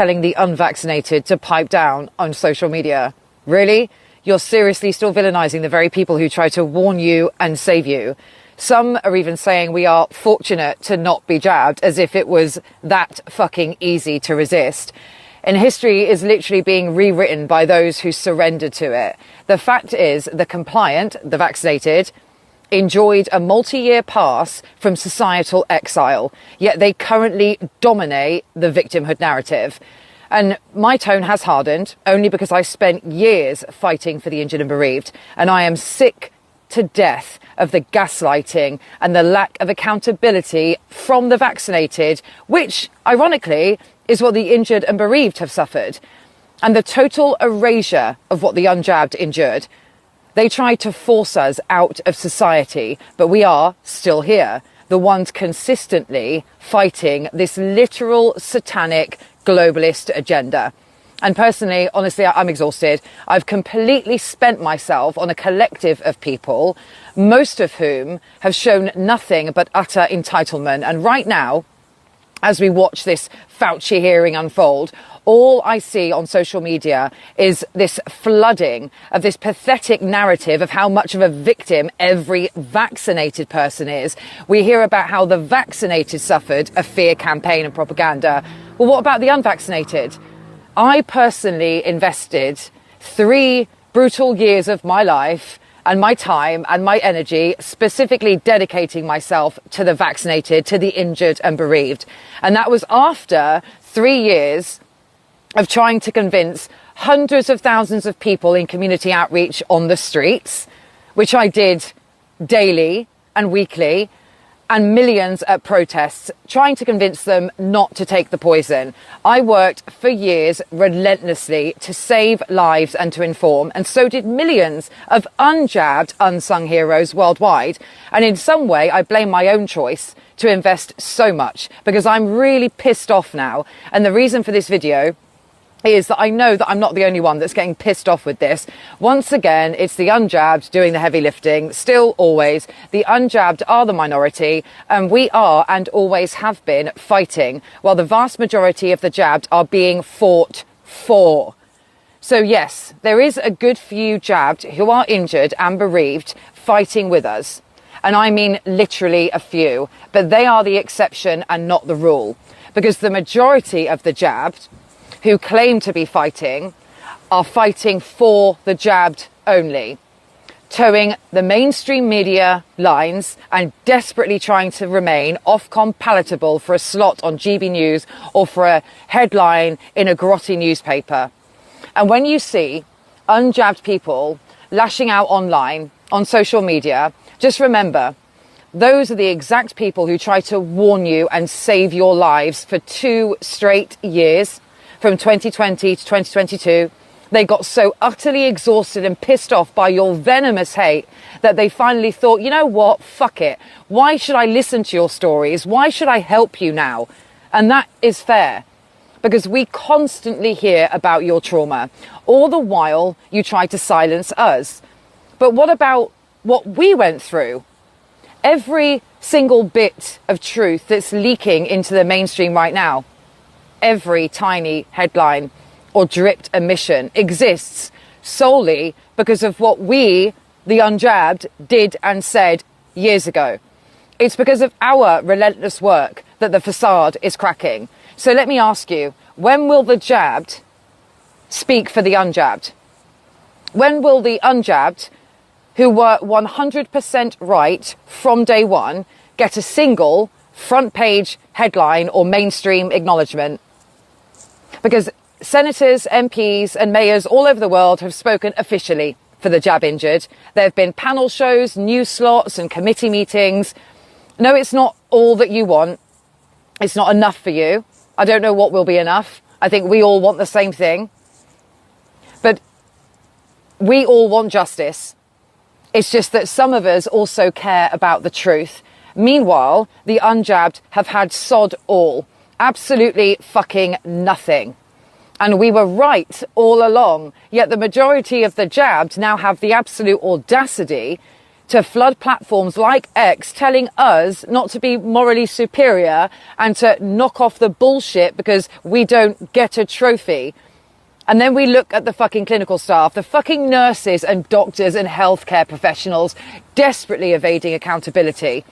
telling the unvaccinated to pipe down on social media. Really? You're seriously still villainizing the very people who try to warn you and save you. Some are even saying we are fortunate to not be jabbed, as if it was that fucking easy to resist. And history is literally being rewritten by those who surrendered to it. The fact is, the compliant, the vaccinated, enjoyed a multi-year pass from societal exile, yet they currently dominate the victimhood narrative. And my tone has hardened, only because I spent years fighting for the injured and bereaved, and I am sick to death of the gaslighting and the lack of accountability from the vaccinated, which, ironically, is what the injured and bereaved have suffered, and the total erasure of what the unjabbed endured. They tried to force us out of society, but we are still here, the ones consistently fighting this literal satanic globalist agenda. And personally, honestly, I'm exhausted. I've completely spent myself on a collective of people, most of whom have shown nothing but utter entitlement. And right now, as we watch this Fauci hearing unfold, all I see on social media is this flooding of this pathetic narrative of how much of a victim every vaccinated person is. We hear about how the vaccinated suffered a fear campaign and propaganda. Well, what about the unvaccinated? I personally invested 3 brutal years of my life and my time and my energy specifically dedicating myself to the vaccinated, to the injured and bereaved. And that was after 3 years of trying to convince hundreds of thousands of people in community outreach on the streets, which I did daily and weekly, and millions at protests, trying to convince them not to take the poison. I worked for years relentlessly to save lives and to inform, and so did millions of unjabbed, unsung heroes worldwide. And in some way, I blame my own choice to invest so much, because I'm really pissed off now. And the reason for this video is that I know that I'm not the only one that's getting pissed off with this. Once again, it's the unjabbed doing the heavy lifting. Still, always, the unjabbed are the minority, and we are and always have been fighting, while the vast majority of the jabbed are being fought for. So yes, there is a good few jabbed who are injured and bereaved fighting with us. And I mean literally a few, but they are the exception and not the rule, because the majority of the jabbed who claim to be fighting are fighting for the jabbed only, towing the mainstream media lines and desperately trying to remain Ofcom palatable for a slot on GB News or for a headline in a grotty newspaper. And when you see unjabbed people lashing out online, on social media, just remember, those are the exact people who try to warn you and save your lives for 2 straight years. From 2020 to 2022, they got so utterly exhausted and pissed off by your venomous hate that they finally thought, you know what, fuck it. Why should I listen to your stories? Why should I help you now? And that is fair, because we constantly hear about your trauma. All the while, you try to silence us. But what about what we went through? Every single bit of truth that's leaking into the mainstream right now, every tiny headline or dripped omission exists solely because of what we, the unjabbed, did and said years ago. It's because of our relentless work that the facade is cracking. So let me ask you, when will the jabbed speak for the unjabbed? When will the unjabbed, who were 100% right from day one, get a single front page headline or mainstream acknowledgement? Because senators, MPs and mayors all over the world have spoken officially for the jab injured. There have been panel shows, news slots and committee meetings. No, it's not all that you want. It's not enough for you. I don't know what will be enough. I think we all want the same thing. But we all want justice. It's just that some of us also care about the truth. Meanwhile, the unjabbed have had sod all. Absolutely fucking nothing. And we were right all along, yet the majority of the jabbed now have the absolute audacity to flood platforms like X, telling us not to be morally superior and to knock off the bullshit because we don't get a trophy. And then we look at the fucking clinical staff, the fucking nurses and doctors and healthcare professionals desperately evading accountability.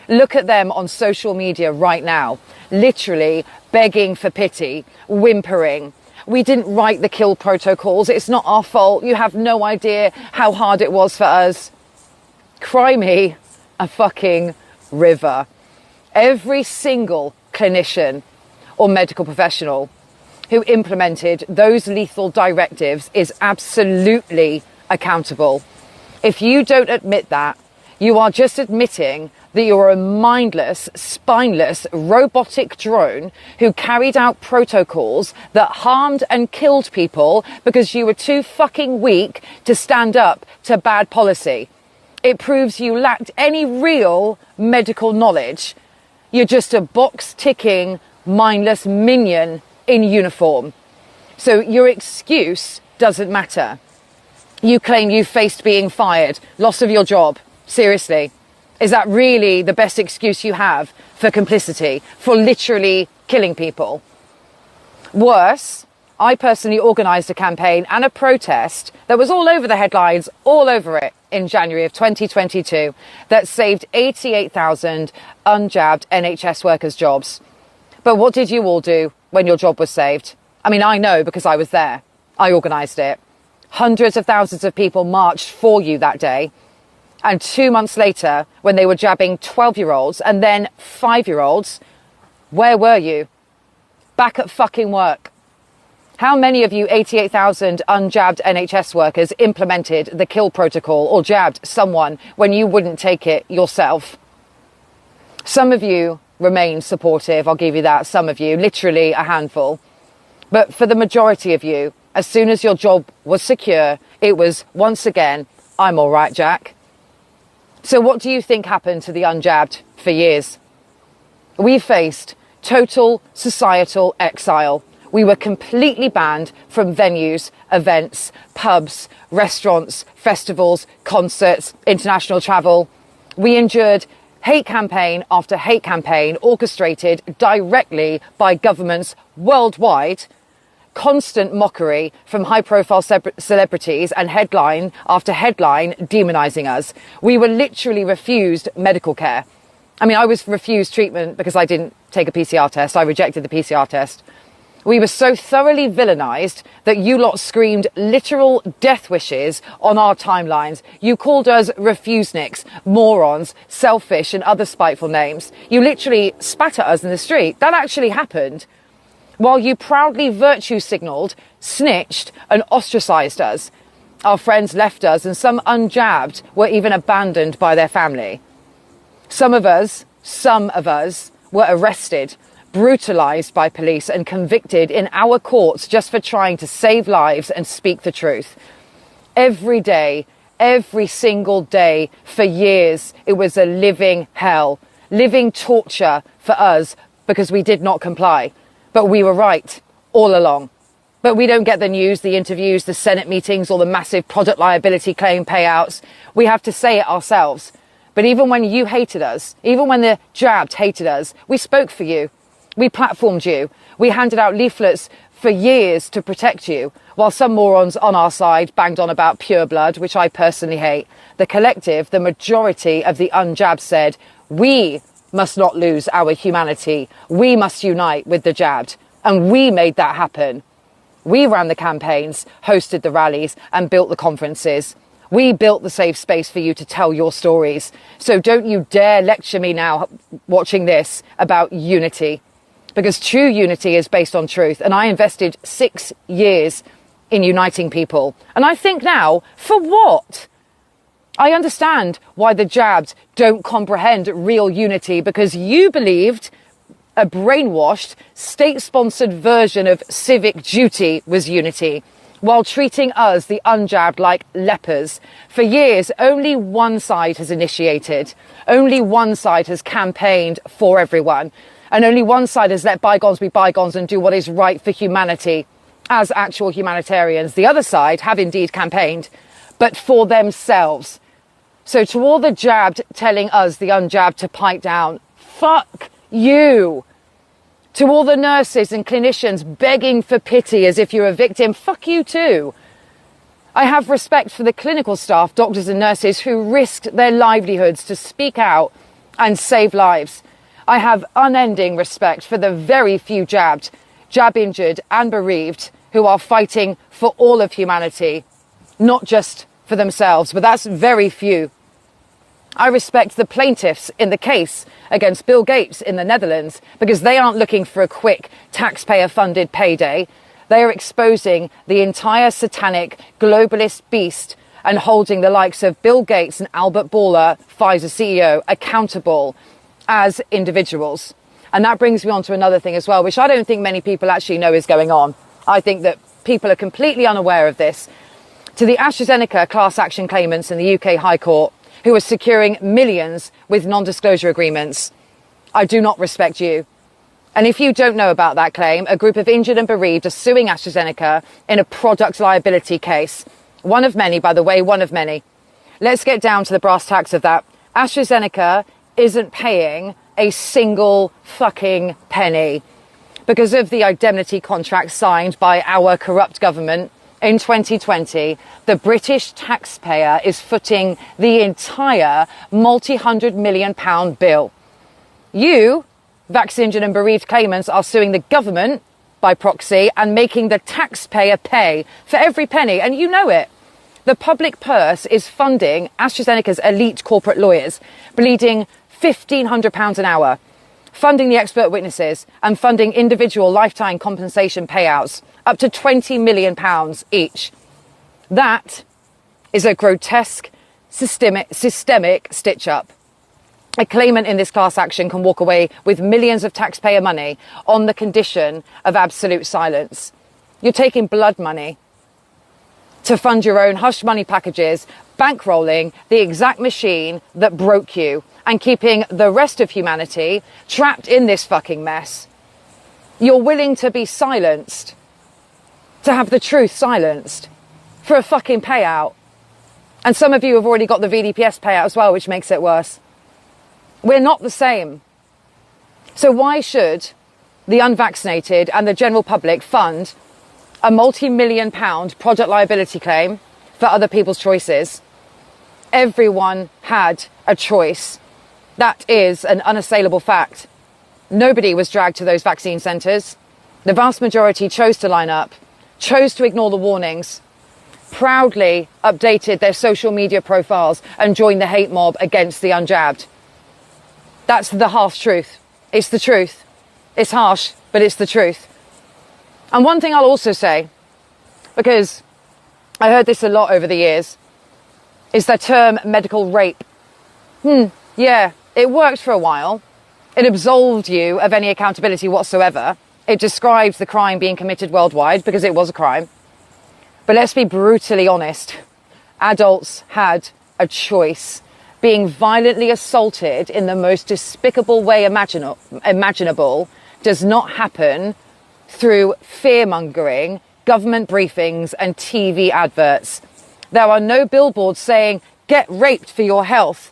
Look at them on social media right now, literally begging for pity, whimpering. We didn't write the kill protocols. It's not our fault. You have no idea how hard it was for us. Cry me a fucking river. Every single clinician or medical professional who implemented those lethal directives is absolutely accountable. If you don't admit that, you are just admitting that you're a mindless, spineless, robotic drone who carried out protocols that harmed and killed people because you were too fucking weak to stand up to bad policy. It proves you lacked any real medical knowledge. You're just a box-ticking, mindless minion in uniform. So your excuse doesn't matter. You claim you faced being fired, loss of your job. Seriously, is that really the best excuse you have for complicity, for literally killing people? Worse, I personally organised a campaign and a protest that was all over the headlines, all over it, in January of 2022, that saved 88,000 unjabbed NHS workers' jobs. But what did you all do when your job was saved? I mean, I know because I was there. I organised it. Hundreds of thousands of people marched for you that day. And 2 months later, when they were jabbing 12-year-olds and then 5-year-olds, where were you? Back at fucking work. How many of you 88,000 unjabbed NHS workers implemented the kill protocol or jabbed someone when you wouldn't take it yourself? Some of you remain supportive, I'll give you that, some of you, literally a handful. But for the majority of you, as soon as your job was secure, it was once again, I'm all right, Jack. So what do you think happened to the unjabbed for years? We faced total societal exile. We were completely banned from venues, events, pubs, restaurants, festivals, concerts, international travel. We endured hate campaign after hate campaign orchestrated directly by governments worldwide, constant mockery from high-profile celebrities and headline after headline demonising us. We were literally refused medical care. I mean, I was refused treatment because I didn't take a PCR test. I rejected the PCR test. We were so thoroughly villainised that you lot screamed literal death wishes on our timelines. You called us refuseniks, morons, selfish and other spiteful names. You literally spat at us in the street. That actually happened. While you proudly virtue signalled, snitched and ostracised us. Our friends left us and some unjabbed were even abandoned by their family. Some of us were arrested, brutalised by police and convicted in our courts just for trying to save lives and speak the truth. Every day, every single day, for years, it was a living hell, living torture for us because we did not comply. But we were right all along. But we don't get the news, the interviews, the Senate meetings, or the massive product liability claim payouts. We have to say it ourselves. But even when you hated us, even when the jabbed hated us, we spoke for you. We platformed you. We handed out leaflets for years to protect you, while some morons on our side banged on about pure blood, which I personally hate. The collective, the majority of the unjabbed said, we must not lose our humanity. We must unite with the jabbed. And we made that happen. We ran the campaigns, hosted the rallies, and built the conferences. We built the safe space for you to tell your stories. So don't you dare lecture me now, watching this, about unity. Because true unity is based on truth. And I invested 6 years in uniting people. And I think now, for what? I understand why the jabbed don't comprehend real unity, because you believed a brainwashed, state-sponsored version of civic duty was unity, while treating us, the unjabbed, like lepers. For years, only one side has initiated. Only one side has campaigned for everyone. And only one side has let bygones be bygones and do what is right for humanity as actual humanitarians. The other side have indeed campaigned, but for themselves. So to all the jabbed telling us, the unjabbed, to pipe down, fuck you. To all the nurses and clinicians begging for pity as if you're a victim, fuck you too. I have respect for the clinical staff, doctors and nurses who risked their livelihoods to speak out and save lives. I have unending respect for the very few jabbed, jab injured and bereaved who are fighting for all of humanity, not just for themselves, but that's very few. I respect the plaintiffs in the case against Bill Gates in the Netherlands because they aren't looking for a quick taxpayer-funded payday. They are exposing the entire satanic globalist beast and holding the likes of Bill Gates and Albert Bourla, Pfizer CEO, accountable as individuals. And that brings me on to another thing as well, which I don't think many people actually know is going on. I think that people are completely unaware of this. To the AstraZeneca class action claimants in the UK High Court, who are securing millions with non-disclosure agreements, I do not respect you. And if you don't know about that claim, a group of injured and bereaved are suing AstraZeneca in a product liability case. One of many, by the way, one of many. Let's get down to the brass tacks of that. AstraZeneca isn't paying a single fucking penny because of the indemnity contract signed by our corrupt government. In 2020, the British taxpayer is footing the entire multi-hundred million pound bill. You, vaccinated and bereaved claimants, are suing the government by proxy and making the taxpayer pay for every penny, and you know it. The public purse is funding AstraZeneca's elite corporate lawyers, bleeding £1,500 an hour, funding the expert witnesses and funding individual lifetime compensation payouts up to £20 million each. That is a grotesque, systemic stitch-up. A claimant in this class action can walk away with millions of taxpayer money on the condition of absolute silence. You're taking blood money to fund your own hush money packages, bankrolling the exact machine that broke you and keeping the rest of humanity trapped in this fucking mess. You're willing to be silenced, to have the truth silenced for a fucking payout. And some of you have already got the VDPS payout as well, which makes it worse. We're not the same. So why should the unvaccinated and the general public fund a multi-million pound product liability claim for other people's choices? Everyone had a choice. That is an unassailable fact. Nobody was dragged to those vaccine centres. The vast majority chose to line up, chose to ignore the warnings, proudly updated their social media profiles and joined the hate mob against the unjabbed. That's the harsh truth. It's the truth. It's harsh, but it's the truth. And one thing I'll also say, because I heard this a lot over the years, is the term medical rape. Yeah, it worked for a while. It absolved you of any accountability whatsoever. It describes the crime being committed worldwide because it was a crime. But let's be brutally honest. Adults had a choice. Being violently assaulted in the most despicable way imaginable does not happen through fear-mongering, government briefings and TV adverts. There are no billboards saying, "Get raped for your health,"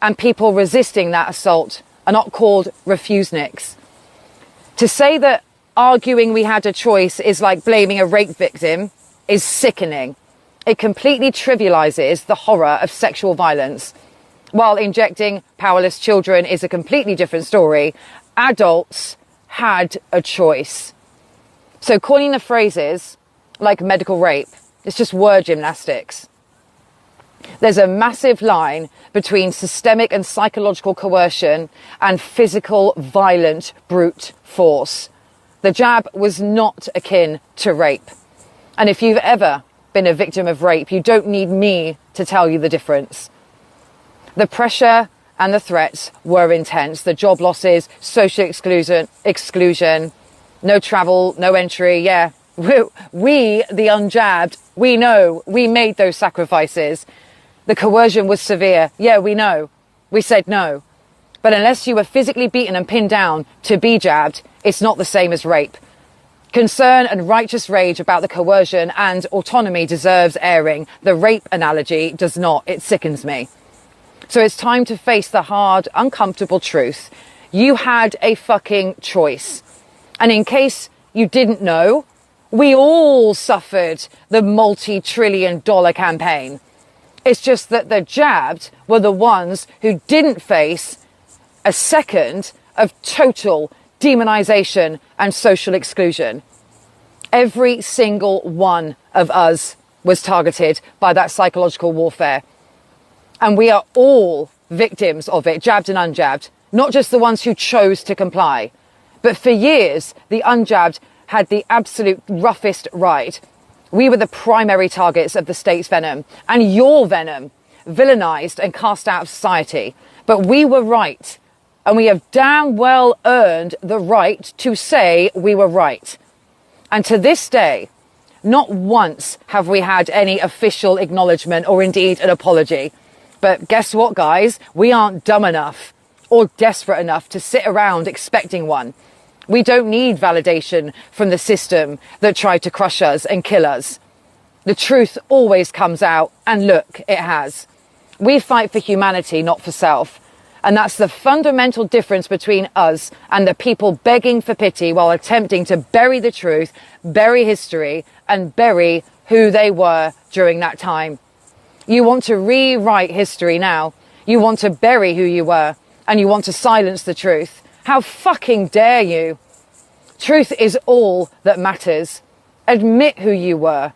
and people resisting that assault are not called refuseniks. To say that arguing we had a choice is like blaming a rape victim is sickening. It completely trivializes the horror of sexual violence. While injecting powerless children is a completely different story, adults had a choice. So calling the phrases like medical rape, it's just word gymnastics. There's a massive line between systemic and psychological coercion and physical, violent, brute force. The jab was not akin to rape. And if you've ever been a victim of rape, you don't need me to tell you the difference. The pressure and the threats were intense. The job losses, social exclusion, no travel, no entry. Yeah, we, the unjabbed, we know we made those sacrifices. The coercion was severe. Yeah, we know. We said no. But unless you were physically beaten and pinned down to be jabbed, it's not the same as rape. Concern and righteous rage about the coercion and autonomy deserves airing. The rape analogy does not. It sickens me. So it's time to face the hard, uncomfortable truth. You had a fucking choice. And in case you didn't know, we all suffered the multi-trillion-dollar campaign. It's just that the jabbed were the ones who didn't face a second of total demonization and social exclusion. Every single one of us was targeted by that psychological warfare. And we are all victims of it, jabbed and unjabbed, not just the ones who chose to comply. But for years, the unjabbed had the absolute roughest ride. We were the primary targets of the state's venom, and your venom, villainized and cast out of society. But we were right, and we have damn well earned the right to say we were right. And to this day, not once have we had any official acknowledgement or indeed an apology. But guess what, guys? We aren't dumb enough or desperate enough to sit around expecting one. We don't need validation from the system that tried to crush us and kill us. The truth always comes out, and look, it has. We fight for humanity, not for self. And that's the fundamental difference between us and the people begging for pity while attempting to bury the truth, bury history, and bury who they were during that time. You want to rewrite history now. You want to bury who you were, and you want to silence the truth. How fucking dare you? Truth is all that matters. Admit who you were.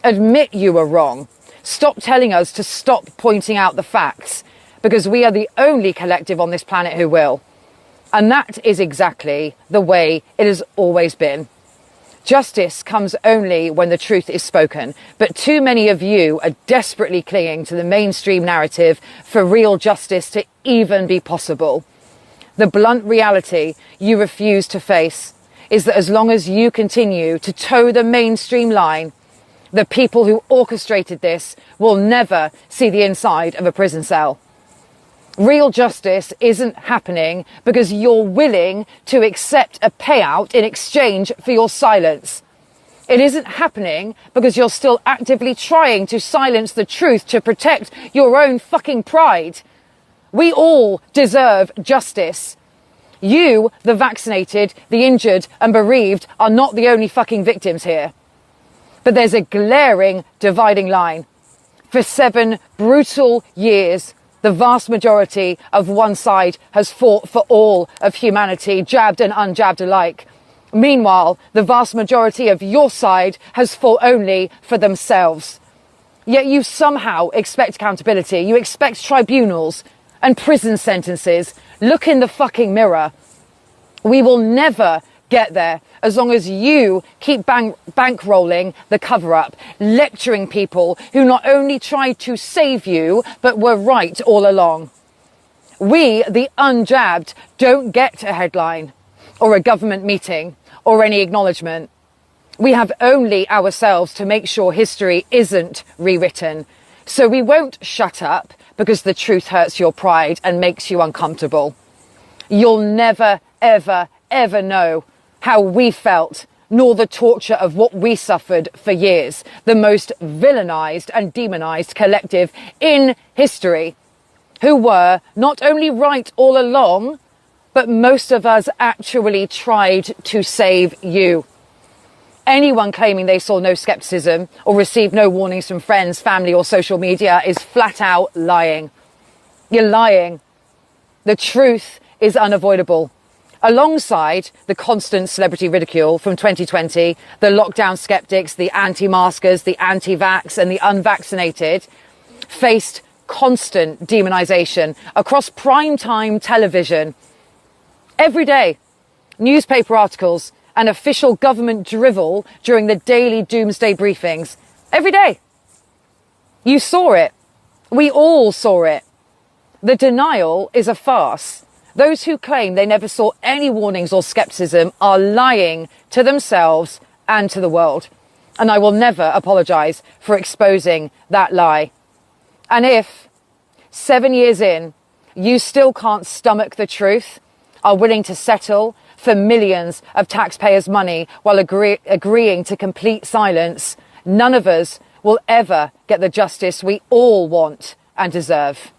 Admit you were wrong. Stop telling us to stop pointing out the facts, because we are the only collective on this planet who will. And that is exactly the way it has always been. Justice comes only when the truth is spoken, but too many of you are desperately clinging to the mainstream narrative for real justice to even be possible. The blunt reality you refuse to face is that as long as you continue to toe the mainstream line, the people who orchestrated this will never see the inside of a prison cell. Real justice isn't happening because you're willing to accept a payout in exchange for your silence. It isn't happening because you're still actively trying to silence the truth to protect your own fucking pride. We all deserve justice. You, the vaccinated, the injured and bereaved, are not the only fucking victims here. But there's a glaring dividing line. For 7 brutal years, the vast majority of one side has fought for all of humanity, jabbed and unjabbed alike. Meanwhile, the vast majority of your side has fought only for themselves. Yet you somehow expect accountability. You expect tribunals and prison sentences. Look in the fucking mirror. We will never get there as long as you keep bankrolling the cover-up, lecturing people who not only tried to save you, but were right all along. We, the unjabbed, don't get a headline or a government meeting or any acknowledgement. We have only ourselves to make sure history isn't rewritten. So we won't shut up because the truth hurts your pride and makes you uncomfortable. You'll never, ever, ever know how we felt, nor the torture of what we suffered for years, the most villainized and demonized collective in history, who were not only right all along, but most of us actually tried to save you. Anyone claiming they saw no skepticism or received no warnings from friends, family or social media is flat out lying. You're lying. The truth is unavoidable. Alongside the constant celebrity ridicule from 2020, the lockdown skeptics, the anti-maskers, the anti-vax and the unvaccinated faced constant demonization across primetime television. Every day, newspaper articles and official government drivel during the daily doomsday briefings. Every day. You saw it. We all saw it. The denial is a farce. Those who claim they never saw any warnings or skepticism are lying to themselves and to the world. And I will never apologise for exposing that lie. And if, 7 years in, you still can't stomach the truth, are willing to settle for millions of taxpayers' money while agreeing to complete silence, none of us will ever get the justice we all want and deserve.